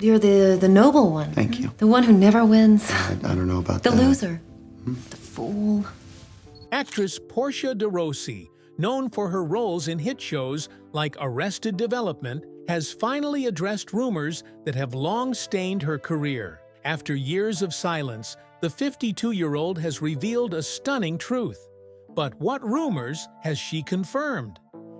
You're the noble one. Thank you. The one who never wins. I don't know about The that. loser. The fool. Actress Portia de Rossi, known for her roles in hit shows like Arrested Development, has finally addressed rumors that have long stained her career. After years of silence, the 52-year-old has revealed a stunning truth. But what rumors has she confirmed?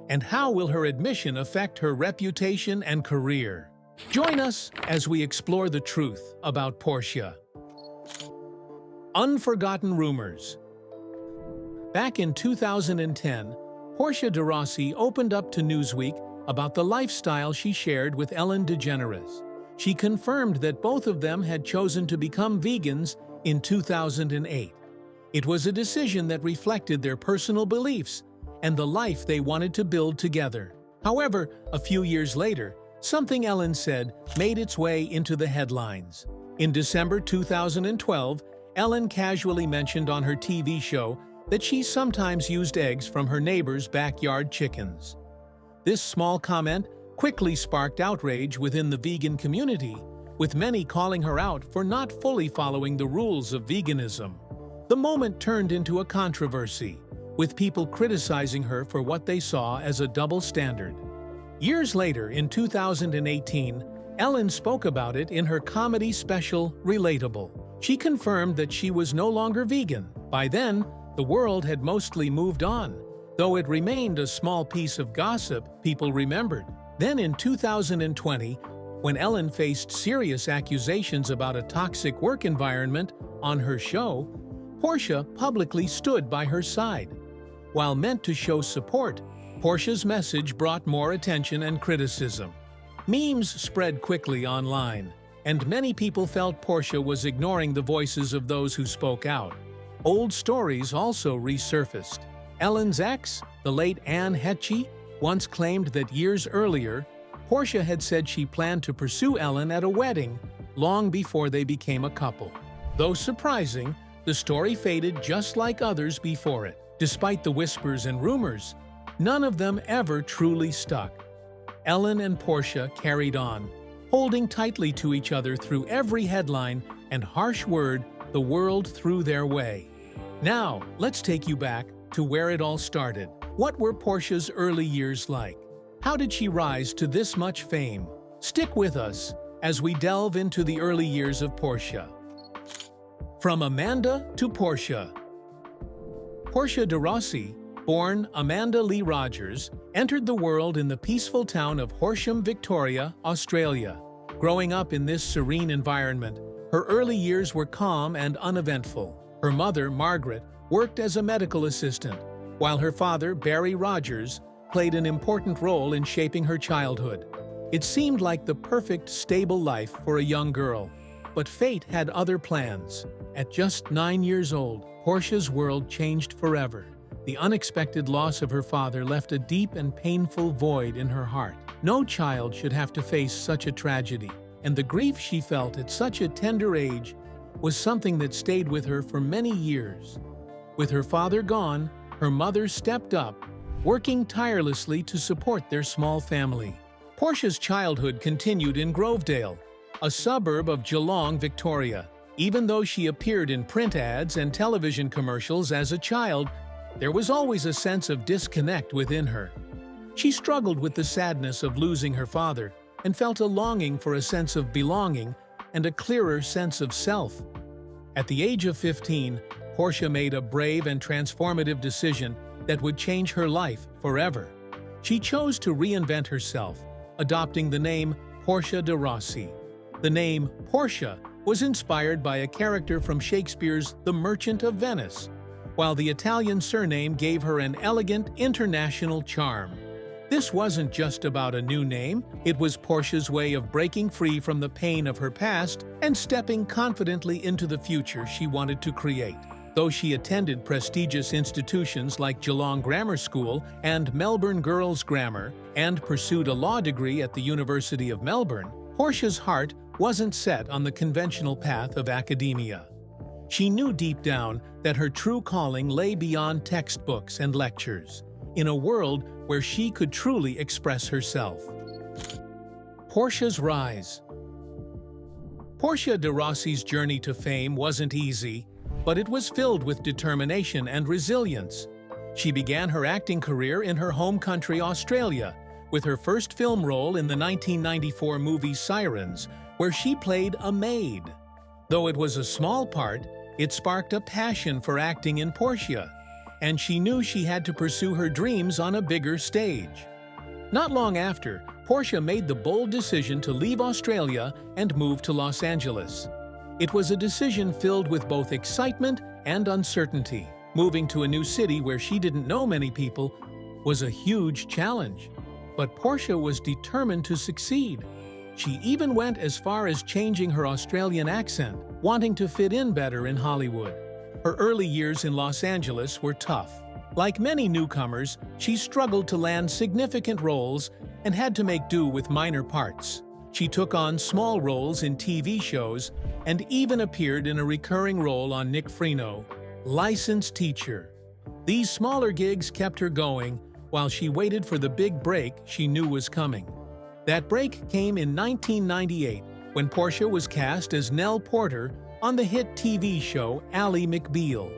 And how will her admission affect her reputation and career? Join us as we explore the truth about Portia. Unforgotten rumors. Back in 2010, Portia de Rossi opened up to Newsweek about the lifestyle she shared with Ellen DeGeneres. She confirmed that both of them had chosen to become vegans in 2008. It was a decision that reflected their personal beliefs and the life they wanted to build together. However, a few years later, something Ellen said made its way into the headlines. In December 2012, Ellen casually mentioned on her TV show that she sometimes used eggs from her neighbor's backyard chickens. This small comment quickly sparked outrage within the vegan community, with many calling her out for not fully following the rules of veganism. The moment turned into a controversy, with people criticizing her for what they saw as a double standard. Years later, in 2018, Ellen spoke about it in her comedy special, Relatable. She confirmed that she was no longer vegan. By then, the world had mostly moved on, though it remained a small piece of gossip people remembered. Then in 2020, when Ellen faced serious accusations about a toxic work environment on her show, Portia publicly stood by her side. While meant to show support, Portia's message brought more attention and criticism. Memes spread quickly online, and many people felt Portia was ignoring the voices of those who spoke out. Old stories also resurfaced. Ellen's ex, the late Anne Hetchy, once claimed that years earlier, Portia had said she planned to pursue Ellen at a wedding long before they became a couple. Though surprising, the story faded just like others before it. Despite the whispers and rumors, none of them ever truly stuck. Ellen and Portia carried on, holding tightly to each other through every headline and harsh word the world threw their way. Now, let's take you back to where it all started. What were Portia's early years like? How did she rise to this much fame? Stick with us as we delve into the early years of Portia. From Amanda to Portia. Portia de Rossi, born Amanda Lee Rogers, entered the world in the peaceful town of Horsham, Victoria, Australia. Growing up in this serene environment, her early years were calm and uneventful. Her mother, Margaret, worked as a medical assistant, while her father, Barry Rogers, played an important role in shaping her childhood. It seemed like the perfect, stable life for a young girl. But fate had other plans. At just 9 years old, Portia's world changed forever. The unexpected loss of her father left a deep and painful void in her heart. No child should have to face such a tragedy, and the grief she felt at such a tender age was something that stayed with her for many years. With her father gone, her mother stepped up, working tirelessly to support their small family. Portia's childhood continued in Grovedale, a suburb of Geelong, Victoria. Even though she appeared in print ads and television commercials as a child, there was always a sense of disconnect within her. She struggled with the sadness of losing her father and felt a longing for a sense of belonging and a clearer sense of self. At the age of 15, Portia made a brave and transformative decision that would change her life forever. She chose to reinvent herself, adopting the name Portia de Rossi. The name Portia was inspired by a character from Shakespeare's The Merchant of Venice, while the Italian surname gave her an elegant international charm. This wasn't just about a new name, it was Portia's way of breaking free from the pain of her past and stepping confidently into the future she wanted to create. Though she attended prestigious institutions like Geelong Grammar School and Melbourne Girls' Grammar and pursued a law degree at the University of Melbourne, Portia's heart wasn't set on the conventional path of academia. She knew deep down that her true calling lay beyond textbooks and lectures, in a world where she could truly express herself. Portia's rise. Portia de Rossi's journey to fame wasn't easy, but it was filled with determination and resilience. She began her acting career in her home country, Australia, with her first film role in the 1994 movie Sirens, where she played a maid. Though it was a small part, it sparked a passion for acting in Portia, and she knew she had to pursue her dreams on a bigger stage. Not long after, Portia made the bold decision to leave Australia and move to Los Angeles. It was a decision filled with both excitement and uncertainty. Moving to a new city where she didn't know many people was a huge challenge. But Portia was determined to succeed. She even went as far as changing her Australian accent, wanting to fit in better in Hollywood. Her early years in Los Angeles were tough. Like many newcomers, she struggled to land significant roles and had to make do with minor parts. She took on small roles in TV shows and even appeared in a recurring role on Nick Freno's Licensed Teacher. These smaller gigs kept her going while she waited for the big break she knew was coming. That break came in 1998 when Portia was cast as Nell Porter on the hit TV show Ally McBeal.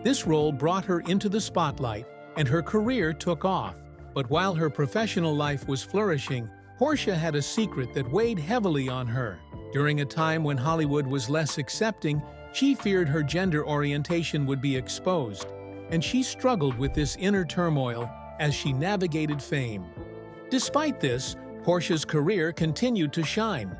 This role brought her into the spotlight and her career took off. But while her professional life was flourishing, Portia had a secret that weighed heavily on her. During a time when Hollywood was less accepting, she feared her gender orientation would be exposed, and she struggled with this inner turmoil as she navigated fame. Despite this, Portia's career continued to shine.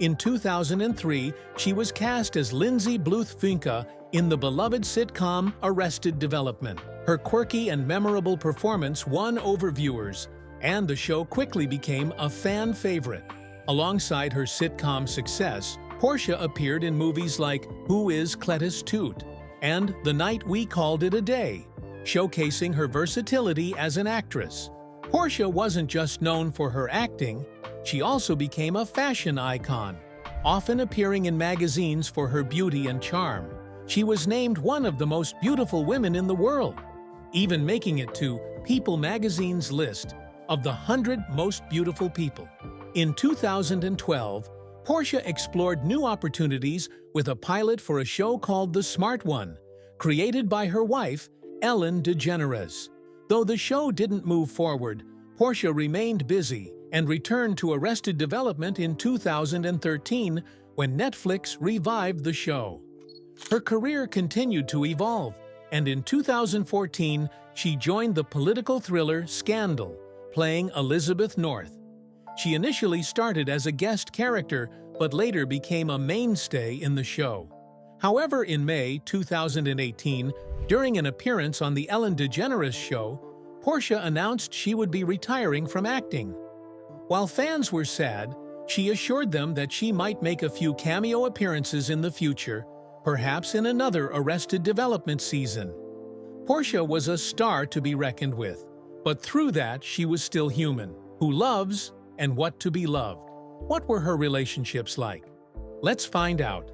In 2003, she was cast as Lindsay Bluth-Finca in the beloved sitcom Arrested Development. Her quirky and memorable performance won over viewers, and the show quickly became a fan favorite. Alongside her sitcom success, Portia appeared in movies like Who is Cletus Toot and The Night We Called It a Day, showcasing her versatility as an actress. Portia wasn't just known for her acting, she also became a fashion icon, often appearing in magazines for her beauty and charm. She was named one of the most beautiful women in the world, even making it to People magazine's list of the 100 most beautiful people. In 2012, Portia explored new opportunities with a pilot for a show called The Smart One, created by her wife, Ellen DeGeneres. Though the show didn't move forward, Portia remained busy and returned to Arrested Development in 2013 when Netflix revived the show. Her career continued to evolve, and in 2014, she joined the political thriller Scandal, playing Elizabeth North. She initially started as a guest character, but later became a mainstay in the show. However, in May 2018, during an appearance on The Ellen DeGeneres Show, Portia announced she would be retiring from acting. While fans were sad, she assured them that she might make a few cameo appearances in the future, perhaps in another Arrested Development season. Portia was a star to be reckoned with, but through that she was still human, who loves and what to be loved. What were her relationships like? Let's find out.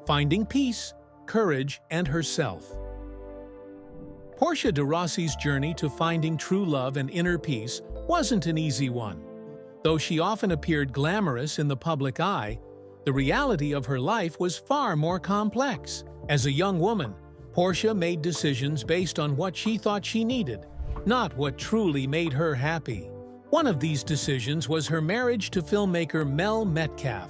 Finding peace, courage, and herself. Portia de Rossi's journey to finding true love and inner peace wasn't an easy one. Though she often appeared glamorous in the public eye, the reality of her life was far more complex. As a young woman, Portia made decisions based on what she thought she needed, not what truly made her happy. One of these decisions was her marriage to filmmaker Mel Metcalf.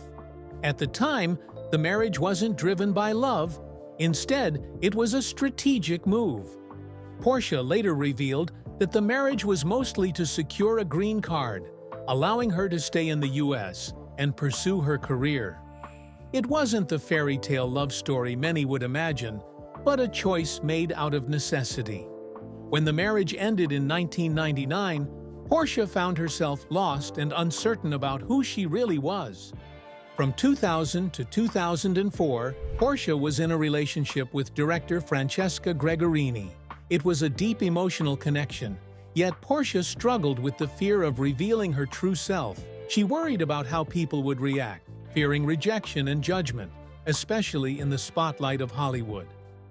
At the time, the marriage wasn't driven by love. Instead, it was a strategic move. Portia later revealed that the marriage was mostly to secure a green card, allowing her to stay in the U.S. and pursue her career. It wasn't the fairy tale love story many would imagine, but a choice made out of necessity. When the marriage ended in 1999, Portia found herself lost and uncertain about who she really was. From 2000 to 2004, Portia was in a relationship with director Francesca Gregorini. It was a deep emotional connection, yet Portia struggled with the fear of revealing her true self. She worried about how people would react, fearing rejection and judgment, especially in the spotlight of Hollywood.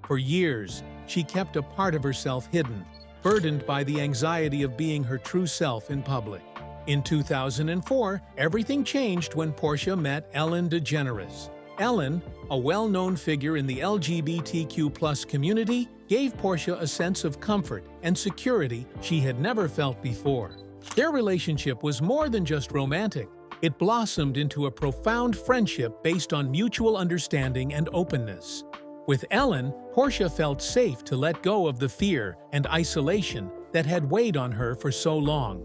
For years, she kept a part of herself hidden, burdened by the anxiety of being her true self in public. In 2004, everything changed when Portia met Ellen DeGeneres. Ellen, a well-known figure in the LGBTQ+ community, gave Portia a sense of comfort and security she had never felt before. Their relationship was more than just romantic. It blossomed into a profound friendship based on mutual understanding and openness. With Ellen, Portia felt safe to let go of the fear and isolation that had weighed on her for so long.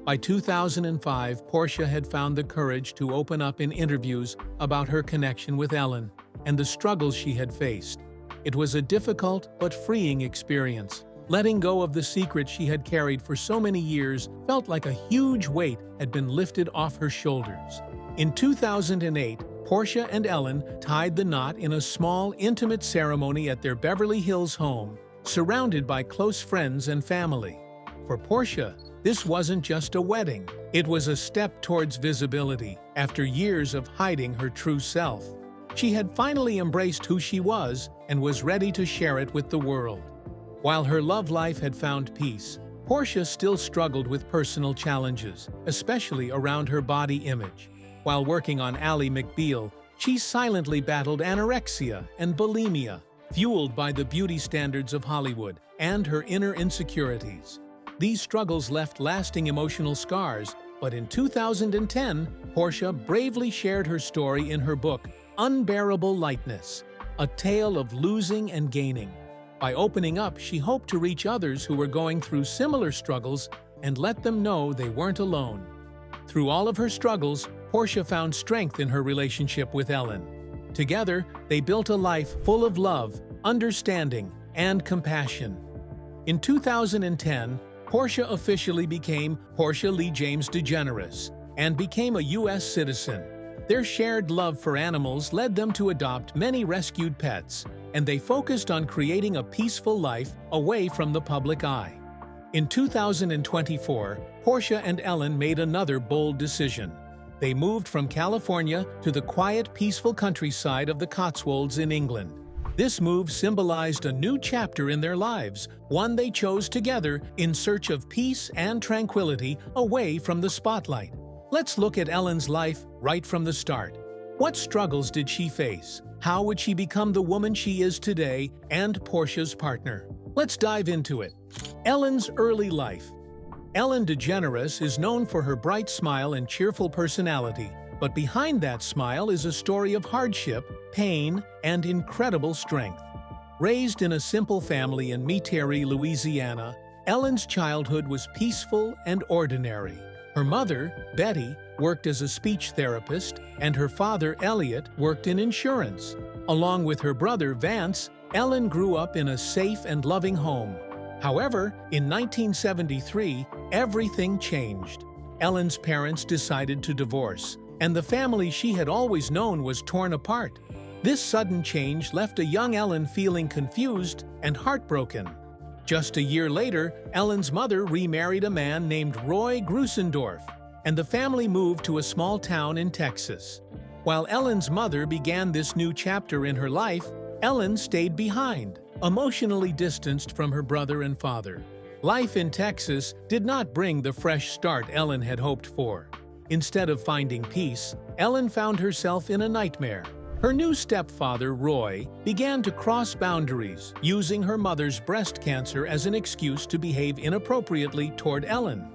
By 2005, Portia had found the courage to open up in interviews about her connection with Ellen and the struggles she had faced. It was a difficult but freeing experience. Letting go of the secret she had carried for so many years felt like a huge weight had been lifted off her shoulders. In 2008, Portia and Ellen tied the knot in a small, intimate ceremony at their Beverly Hills home, surrounded by close friends and family. For Portia, this wasn't just a wedding. It was a step towards visibility. After years of hiding her true self, she had finally embraced who she was and was ready to share it with the world. While her love life had found peace, Portia still struggled with personal challenges, especially around her body image. While working on Ally McBeal, she silently battled anorexia and bulimia, fueled by the beauty standards of Hollywood and her inner insecurities. These struggles left lasting emotional scars, but in 2010, Portia bravely shared her story in her book, Unbearable Lightness, a tale of losing and gaining. By opening up, she hoped to reach others who were going through similar struggles and let them know they weren't alone. Through all of her struggles, Portia found strength in her relationship with Ellen. Together, they built a life full of love, understanding, and compassion. In 2010, Portia officially became Portia Lee James DeGeneres and became a U.S. citizen. Their shared love for animals led them to adopt many rescued pets, and they focused on creating a peaceful life away from the public eye. In 2024, Portia and Ellen made another bold decision. They moved from California to the quiet, peaceful countryside of the Cotswolds in England. This move symbolized a new chapter in their lives, one they chose together in search of peace and tranquility away from the spotlight. Let's look at Ellen's life right from the start. What struggles did she face? How would she become the woman she is today and Portia's partner? Let's dive into it. Ellen's early life. Ellen DeGeneres is known for her bright smile and cheerful personality, but behind that smile is a story of hardship, pain, and incredible strength. Raised in a simple family in Metairie, Louisiana, Ellen's childhood was peaceful and ordinary. Her mother, Betty, worked as a speech therapist, and her father, Elliot, worked in insurance. Along with her brother, Vance, Ellen grew up in a safe and loving home. However, in 1973, everything changed. Ellen's parents decided to divorce, and the family she had always known was torn apart. This sudden change left a young Ellen feeling confused and heartbroken. Just a year later, Ellen's mother remarried a man named Roy Grusendorf, and the family moved to a small town in Texas. While Ellen's mother began this new chapter in her life, Ellen stayed behind, emotionally distanced from her brother and father. Life in Texas did not bring the fresh start Ellen had hoped for. Instead of finding peace, Ellen found herself in a nightmare. Her new stepfather, Roy, began to cross boundaries, using her mother's breast cancer as an excuse to behave inappropriately toward Ellen.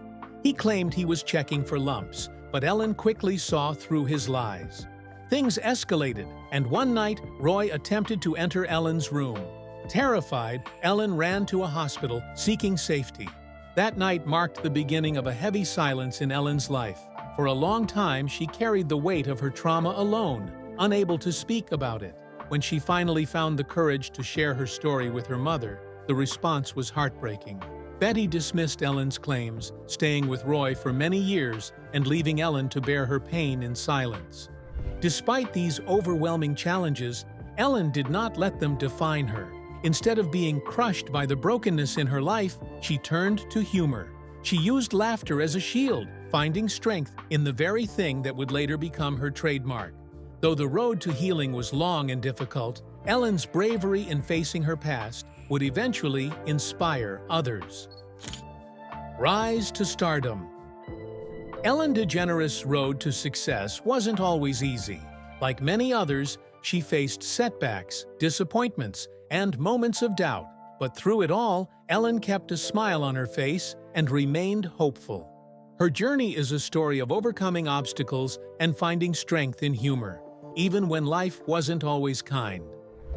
He claimed he was checking for lumps, but Ellen quickly saw through his lies. Things escalated, and one night, Roy attempted to enter Ellen's room. Terrified, Ellen ran to a hospital, seeking safety. That night marked the beginning of a heavy silence in Ellen's life. For a long time, she carried the weight of her trauma alone, unable to speak about it. When she finally found the courage to share her story with her mother, the response was heartbreaking. Betty dismissed Ellen's claims, staying with Roy for many years and leaving Ellen to bear her pain in silence. Despite these overwhelming challenges, Ellen did not let them define her. Instead of being crushed by the brokenness in her life, she turned to humor. She used laughter as a shield, finding strength in the very thing that would later become her trademark. Though the road to healing was long and difficult, Ellen's bravery in facing her past would eventually inspire others. Rise to stardom. Ellen DeGeneres' road to success wasn't always easy. Like many others, she faced setbacks, disappointments, and moments of doubt. But through it all, Ellen kept a smile on her face and remained hopeful. Her journey is a story of overcoming obstacles and finding strength in humor, even when life wasn't always kind.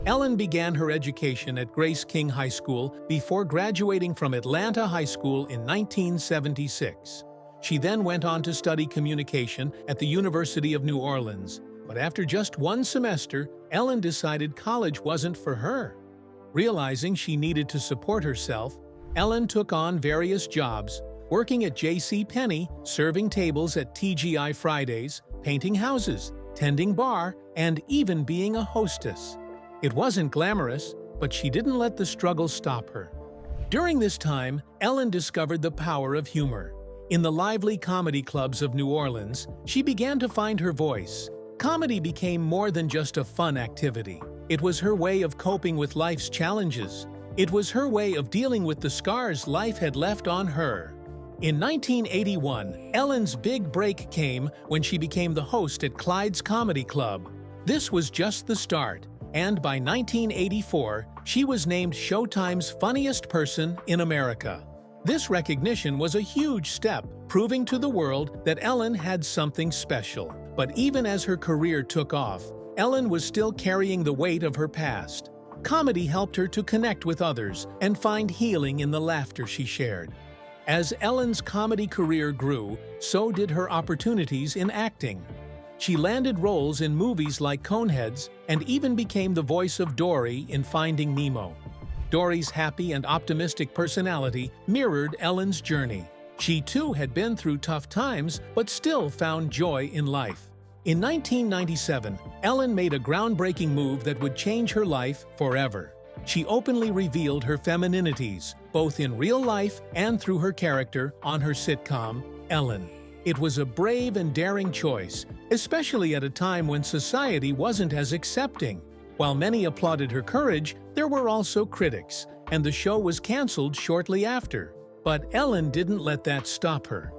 Ellen began her education at Grace King High School before graduating from Atlanta High School in 1976. She then went on to study communication at the University of New Orleans. But after just one semester, Ellen decided college wasn't for her. Realizing she needed to support herself, Ellen took on various jobs, working at J.C. Penney, serving tables at TGI Fridays, painting houses, tending bar, and even being a hostess. It wasn't glamorous, but she didn't let the struggle stop her. During this time, Ellen discovered the power of humor. In the lively comedy clubs of New Orleans, she began to find her voice. Comedy became more than just a fun activity. It was her way of coping with life's challenges. It was her way of dealing with the scars life had left on her. In 1981, Ellen's big break came when she became the host at Clyde's Comedy Club. This was just the start, and by 1984, she was named Showtime's funniest person in America. This recognition was a huge step, proving to the world that Ellen had something special. But even as her career took off, Ellen was still carrying the weight of her past. Comedy helped her to connect with others and find healing in the laughter she shared. As Ellen's comedy career grew, so did her opportunities in acting. She landed roles in movies like Coneheads and even became the voice of Dory in Finding Nemo. Dory's happy and optimistic personality mirrored Ellen's journey. She too had been through tough times, but still found joy in life. In 1997, Ellen made a groundbreaking move that would change her life forever. She openly revealed her femininities, both in real life and through her character on her sitcom, Ellen. It was a brave and daring choice, especially at a time when society wasn't as accepting. While many applauded her courage, there were also critics, and the show was canceled shortly after. But Ellen didn't let that stop her.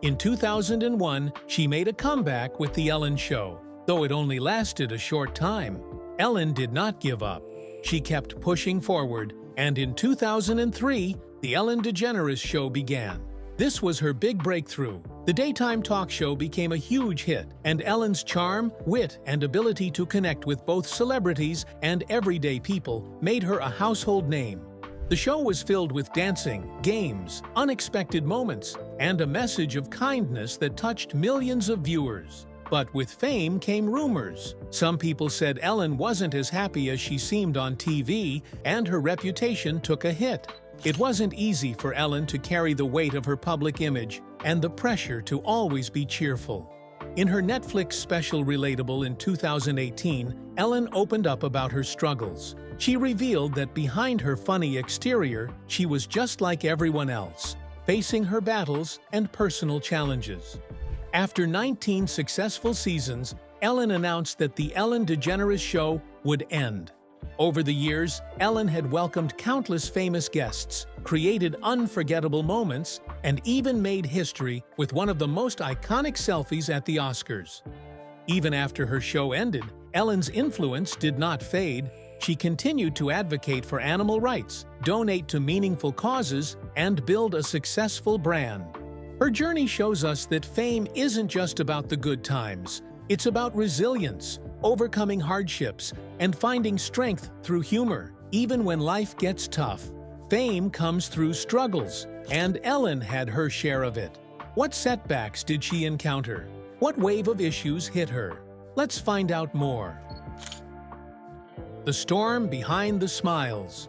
In 2001, she made a comeback with The Ellen Show. Though it only lasted a short time, Ellen did not give up. She kept pushing forward, and in 2003, The Ellen DeGeneres Show began. This was her big breakthrough. The daytime talk show became a huge hit, and Ellen's charm, wit, and ability to connect with both celebrities and everyday people made her a household name. The show was filled with dancing, games, unexpected moments, and a message of kindness that touched millions of viewers. But with fame came rumors. Some people said Ellen wasn't as happy as she seemed on TV, and her reputation took a hit. It wasn't easy for Ellen to carry the weight of her public image and the pressure to always be cheerful. In her Netflix special Relatable in 2018, Ellen opened up about her struggles. She revealed that behind her funny exterior, she was just like everyone else, facing her battles and personal challenges. After 19 successful seasons, Ellen announced that The Ellen DeGeneres Show would end. Over the years, Ellen had welcomed countless famous guests, created unforgettable moments, and even made history with one of the most iconic selfies at the Oscars. Even after her show ended, Ellen's influence did not fade. She continued to advocate for animal rights, donate to meaningful causes, and build a successful brand. Her journey shows us that fame isn't just about the good times. It's about resilience, overcoming hardships, and finding strength through humor. Even when life gets tough, fame comes through struggles, and Ellen had her share of it. What setbacks did she encounter? What wave of issues hit her? Let's find out more. The storm behind the smiles.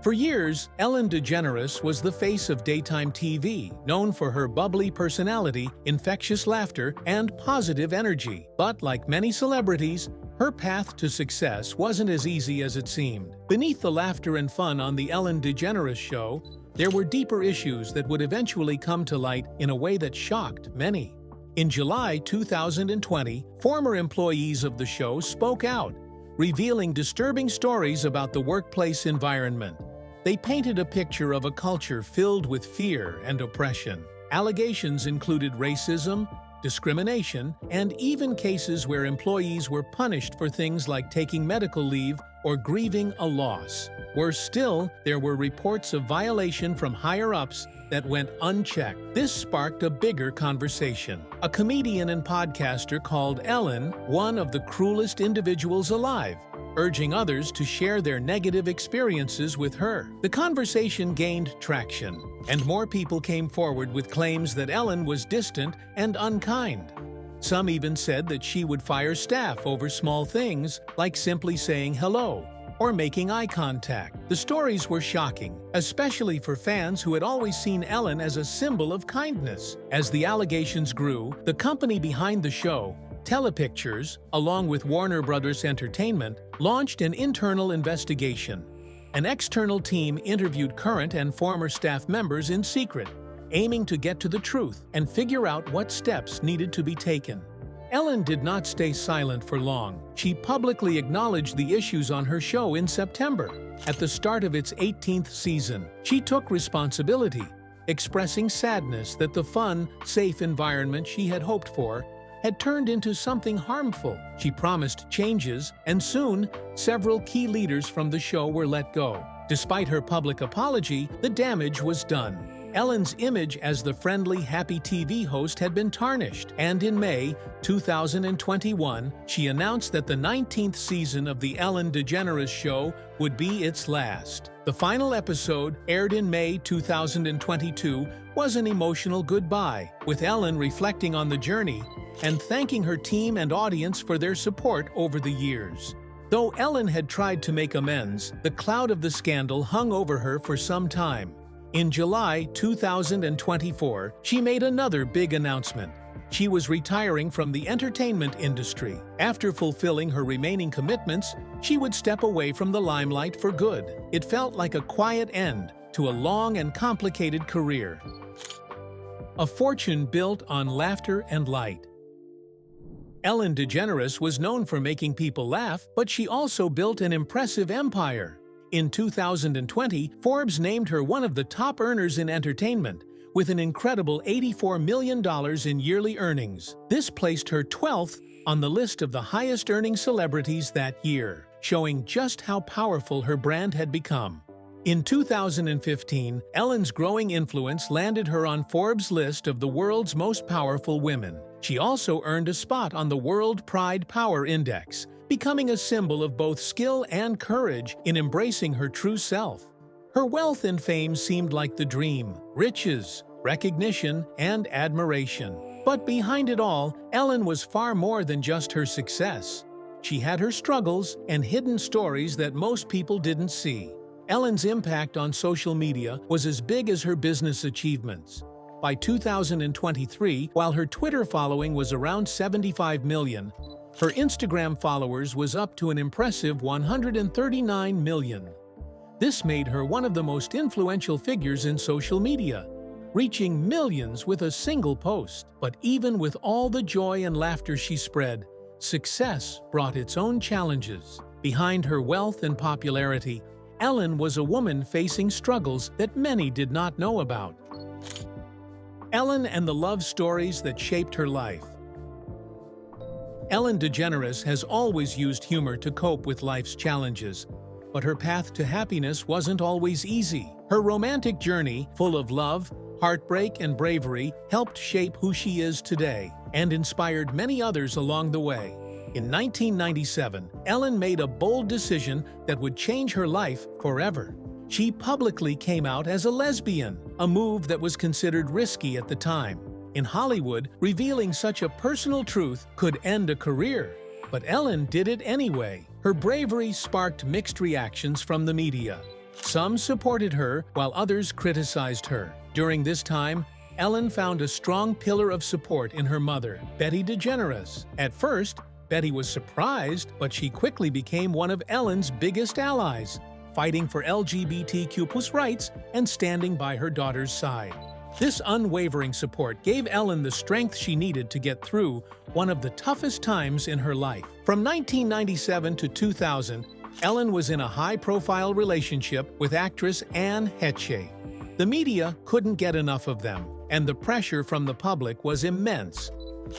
For years, Ellen DeGeneres was the face of daytime TV, known for her bubbly personality, infectious laughter, and positive energy. But like many celebrities, her path to success wasn't as easy as it seemed. Beneath the laughter and fun on The Ellen DeGeneres Show, there were deeper issues that would eventually come to light in a way that shocked many. In July 2020, former employees of the show spoke out, revealing disturbing stories about the workplace environment. They painted a picture of a culture filled with fear and oppression. Allegations included racism, discrimination, and even cases where employees were punished for things like taking medical leave or grieving a loss. Worse still, there were reports of violation from higher-ups that went unchecked. This sparked a bigger conversation. A comedian and podcaster called Ellen one of the cruelest individuals alive, urging others to share their negative experiences with her. The conversation gained traction, and more people came forward with claims that Ellen was distant and unkind. Some even said that she would fire staff over small things like simply saying hello or making eye contact. The stories were shocking, especially for fans who had always seen Ellen as a symbol of kindness. As the allegations grew, the company behind the show, Telepictures, along with Warner Brothers Entertainment, launched an internal investigation. An external team interviewed current and former staff members in secret, aiming to get to the truth and figure out what steps needed to be taken. Ellen did not stay silent for long. She publicly acknowledged the issues on her show in September. At the start of its 18th season, she took responsibility, expressing sadness that the fun, safe environment she had hoped for had turned into something harmful. She promised changes, and soon, several key leaders from the show were let go. Despite her public apology, the damage was done. Ellen's image as the friendly, happy TV host had been tarnished, and in May 2021, she announced that the 19th season of The Ellen DeGeneres Show would be its last. The final episode, aired in May 2022, was an emotional goodbye, with Ellen reflecting on the journey and thanking her team and audience for their support over the years. Though Ellen had tried to make amends, the cloud of the scandal hung over her for some time. In July 2024, she made another big announcement. She was retiring from the entertainment industry. After fulfilling her remaining commitments, she would step away from the limelight for good. It felt like a quiet end to a long and complicated career. A fortune built on laughter and light. Ellen DeGeneres was known for making people laugh, but she also built an impressive empire. In 2020, Forbes named her one of the top earners in entertainment, with an incredible $84 million in yearly earnings. This placed her 12th on the list of the highest-earning celebrities that year, showing just how powerful her brand had become. In 2015, Ellen's growing influence landed her on Forbes' list of the world's most powerful women. She also earned a spot on the World Pride Power Index, becoming a symbol of both skill and courage in embracing her true self. Her wealth and fame seemed like the dream: riches, recognition, and admiration. But behind it all, Ellen was far more than just her success. She had her struggles and hidden stories that most people didn't see. Ellen's impact on social media was as big as her business achievements. By 2023, while her Twitter following was around 75 million, her Instagram followers was up to an impressive 139 million. This made her one of the most influential figures in social media, reaching millions with a single post. But even with all the joy and laughter she spread, success brought its own challenges. Behind her wealth and popularity, Ellen was a woman facing struggles that many did not know about. Ellen and the love stories that shaped her life. Ellen DeGeneres has always used humor to cope with life's challenges, but her path to happiness wasn't always easy. Her romantic journey, full of love, heartbreak, and bravery, helped shape who she is today and inspired many others along the way. In 1997, Ellen made a bold decision that would change her life forever. She publicly came out as a lesbian, a move that was considered risky at the time. In Hollywood, revealing such a personal truth could end a career. But Ellen did it anyway. Her bravery sparked mixed reactions from the media. Some supported her, while others criticized her. During this time, Ellen found a strong pillar of support in her mother, Betty DeGeneres. At first, Betty was surprised, but she quickly became one of Ellen's biggest allies, fighting for LGBTQ+ rights and standing by her daughter's side. This unwavering support gave Ellen the strength she needed to get through one of the toughest times in her life. From 1997 to 2000, Ellen was in a high-profile relationship with actress Anne Heche. The media couldn't get enough of them, and the pressure from the public was immense.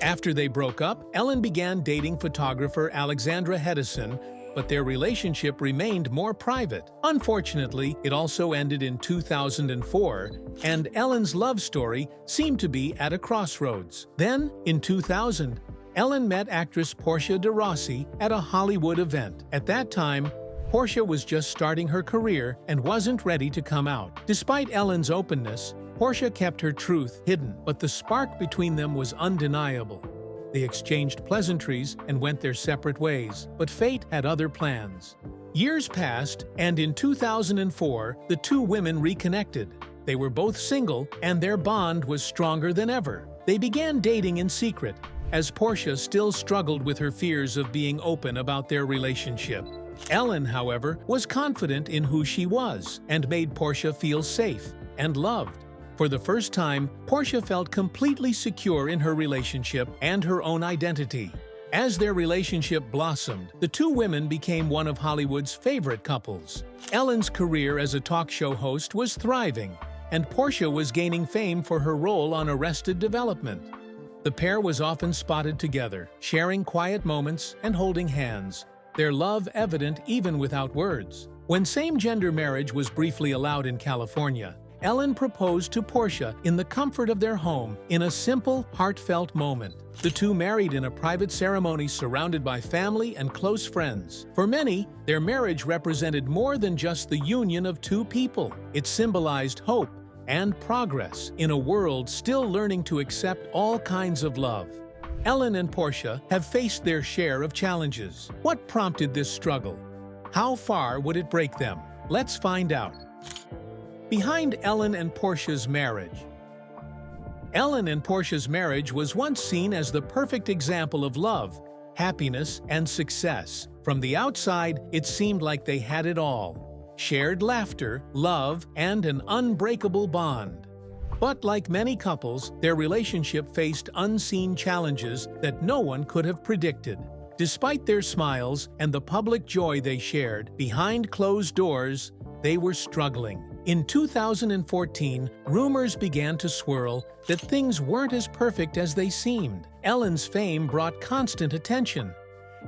After they broke up, Ellen began dating photographer Alexandra Hedison, but their relationship remained more private. Unfortunately, it also ended in 2004, and Ellen's love story seemed to be at a crossroads. Then, in 2000, Ellen met actress Portia de Rossi at a Hollywood event. At that time, Portia was just starting her career and wasn't ready to come out. Despite Ellen's openness, Portia kept her truth hidden, but the spark between them was undeniable. They exchanged pleasantries and went their separate ways, but fate had other plans. Years passed, and in 2004, the two women reconnected. They were both single, and their bond was stronger than ever. They began dating in secret, as Portia still struggled with her fears of being open about their relationship. Ellen, however, was confident in who she was and made Portia feel safe and loved. For the first time, Portia felt completely secure in her relationship and her own identity. As their relationship blossomed, the two women became one of Hollywood's favorite couples. Ellen's career as a talk show host was thriving, and Portia was gaining fame for her role on Arrested Development. The pair was often spotted together, sharing quiet moments and holding hands, their love evident even without words. When same-gender marriage was briefly allowed in California, Ellen proposed to Portia in the comfort of their home in a simple, heartfelt moment. The two married in a private ceremony surrounded by family and close friends. For many, their marriage represented more than just the union of two people. It symbolized hope and progress in a world still learning to accept all kinds of love. Ellen and Portia have faced their share of challenges. What prompted this struggle? How far would it break them? Let's find out. Behind Ellen and Portia's marriage. Ellen and Portia's marriage was once seen as the perfect example of love, happiness, and success. From the outside, it seemed like they had it all: shared laughter, love, and an unbreakable bond. But like many couples, their relationship faced unseen challenges that no one could have predicted. Despite their smiles and the public joy they shared, behind closed doors, they were struggling. In 2014, rumors began to swirl that things weren't as perfect as they seemed. Ellen's fame brought constant attention,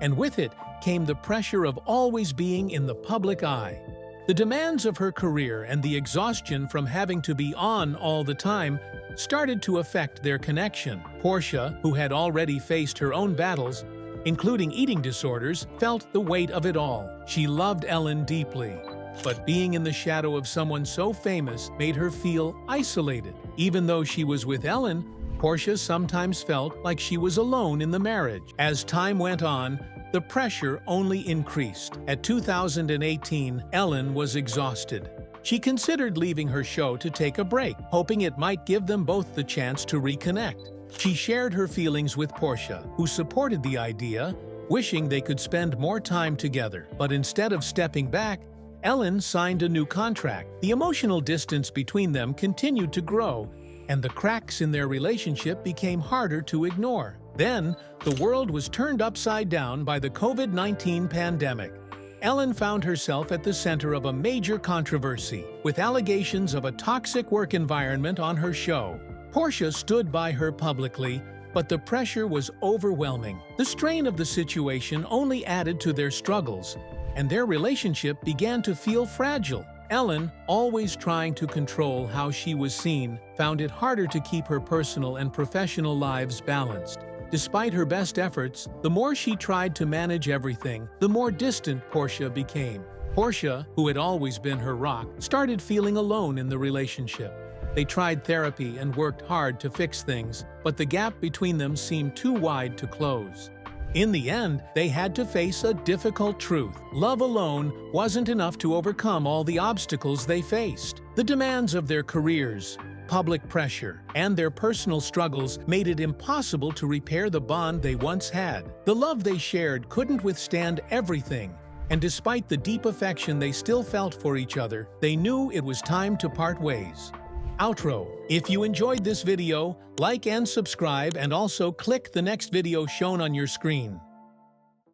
and with it came the pressure of always being in the public eye. The demands of her career and the exhaustion from having to be on all the time started to affect their connection. Portia, who had already faced her own battles, including eating disorders, felt the weight of it all. She loved Ellen deeply, but being in the shadow of someone so famous made her feel isolated. Even though she was with Ellen, Portia sometimes felt like she was alone in the marriage. As time went on, the pressure only increased. At 2018, Ellen was exhausted. She considered leaving her show to take a break, hoping it might give them both the chance to reconnect. She shared her feelings with Portia, who supported the idea, wishing they could spend more time together. But instead of stepping back, Ellen signed a new contract. The emotional distance between them continued to grow, and the cracks in their relationship became harder to ignore. Then, the world was turned upside down by the COVID-19 pandemic. Ellen found herself at the center of a major controversy, with allegations of a toxic work environment on her show. Portia stood by her publicly, but the pressure was overwhelming. The strain of the situation only added to their struggles, and their relationship began to feel fragile. Ellen, always trying to control how she was seen, found it harder to keep her personal and professional lives balanced. Despite her best efforts, the more she tried to manage everything, the more distant Portia became. Portia, who had always been her rock, started feeling alone in the relationship. They tried therapy and worked hard to fix things, but the gap between them seemed too wide to close. In the end, they had to face a difficult truth. Love alone wasn't enough to overcome all the obstacles they faced. The demands of their careers, public pressure, and their personal struggles made it impossible to repair the bond they once had. The love they shared couldn't withstand everything, and despite the deep affection they still felt for each other, they knew it was time to part ways. Outro. If you enjoyed this video, like and subscribe, and also click the next video shown on your screen.